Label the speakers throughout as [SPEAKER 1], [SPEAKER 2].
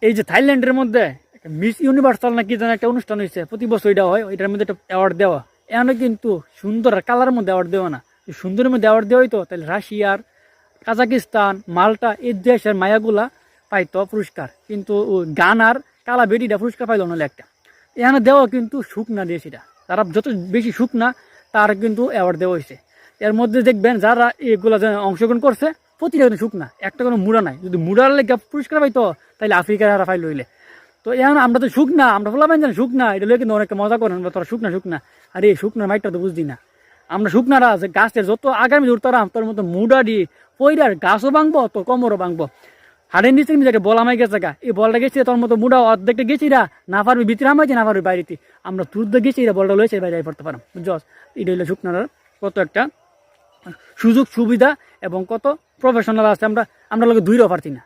[SPEAKER 1] এই যে থাইল্যান্ডের মধ্যে মিস ইউনিভার্সাল নাকি যেন একটা অনুষ্ঠান হয়েছে, প্রতি বছর এটা হয়, এটার মধ্যে একটা অ্যাওয়ার্ড দেওয়া। এখানে কিন্তু সুন্দর কালারের মধ্যে অ্যাওয়ার্ড দেওয়া না, সুন্দরের মধ্যে অ্যাওয়ার্ড দেওয়া হইতো তাহলে রাশিয়ার, কাজাকিস্তান, মাল্টা এই দেশের মায়াগুলা পাইতো পুরস্কার, কিন্তু গানার কালা বেটিটা পুরস্কার পাইল না একটা। এখানে দেওয়া কিন্তু শুকনা দিয়ে, সেটা তারা যত বেশি শুকনা তার কিন্তু অ্যাওয়ার্ড দেওয়া হয়েছে। এর মধ্যে দেখবেন যারা এগুলা অংশগ্রহণ করছে প্রতিটা কিন্তু শুকনা, একটা কোনো মুড়া নাই। যদি মুড়ার লেগে পুরস্কার পাইতো তাহলে আফ্রিকার হারা ফাইল হইলে। তো এখন আমরা তো শুকনা, আমরা বললাম জানি শুকনা, এটা লোক কিন্তু অনেকে মজা করেন তোরা শুকনা শুকনা। আরে শুকনার মাইটটা তো বুঝদি না। আমরা শুকনারা যে গাছের যত আগামী দূর তারা তোর মতো মুডা দিয়ে পইরার গাছও ভাঙবো, তোর কোমরও ভাঙবো। হাড়ের নিচে একটা বল আমায় গেছে গা, এই বলটা গেছি তোর মতো মুডা অর্ধেকটা গেছিরা, না পারবি ভিতরে আমাইছে, না পারবি বাইরেতে। আমরা তুর দিয়ে গেছি বলটা লয়েছে বাইরে পড়তে পারাম, বুঝছ? এটা হইলো শুকনার কত একটা সুযোগ সুবিধা এবং কত প্রফেশনাল আছে। আমরা লোক দূরেও পারছি না।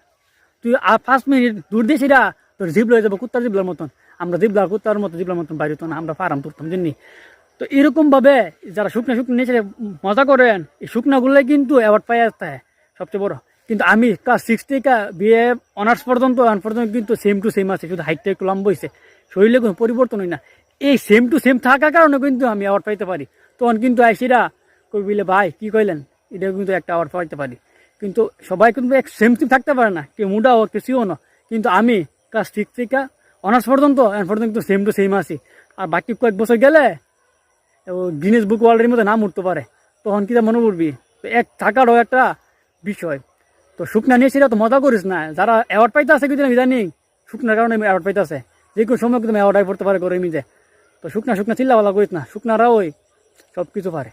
[SPEAKER 1] তুই 5 মিনিট দূর দিয়ে সেটা তোর জিপ লয়ে যাবো কুত্তার জিবলার মতন, আমরা জিবলার কুত্তার মতো জিবলার মতন বাইরে হতো না, আমরা পারাম তুলতাম জানি। তো এরকম ভাবে যারা শুকনা শুকনো নিচে মজা করেন, এই শুকনাগুলোই কিন্তু অ্যাওয়ার্ড পাই আসতে সবচেয়ে বড়। কিন্তু আমি ক্লাস 6 থেকে বিএ অনার্স পর্যন্ত কিন্তু সেম টু সেম আছে, শুধু হাইটটা একটু লম্বা হয়েছে, শরীরে কোনো পরিবর্তন হয় না। এই সেম টু সেম থাকার কারণে কিন্তু আমি অ্যাওয়ার্ড পাইতে পারি। তখন কিন্তু আইসিরা কই বলে ভাই কি কইলেন, এটা কিন্তু একটা অ্যাওয়ার্ড পাইতে পারি। কিন্তু সবাই কিন্তু এক সেম সেম থাকতে পারে না, কেউ মুডা হোক কেউ সিও না। কিন্তু আমি ক্লাস 6 থেকে অনার্স পর্যন্ত কিন্তু সেম টু সেম আছি। আর বাকি কয়েক বছর গেলে গিনেস বুক ওয়ার্ল্ডের মধ্যে নাম উঠতে পারে, তখন কি মনে পড়বি? তো এক থাকারও একটা বিষয়। তো শুকনা নিয়ে সেটা তো মজা করিস না, যারা অ্যাওয়ার্ড পাইতে আছে কিন্তু ইদানিং শুকনার কারণে অ্যাওয়ার্ড পাইতে আছে, যে কোনো সময় কিন্তু অ্যাওয়ার্ড পড়তে পারে করে এমনিতে। তো শুকনা চিল্লাওয়ালা করিস না, শুকনারা ওই সব কিছু পারে।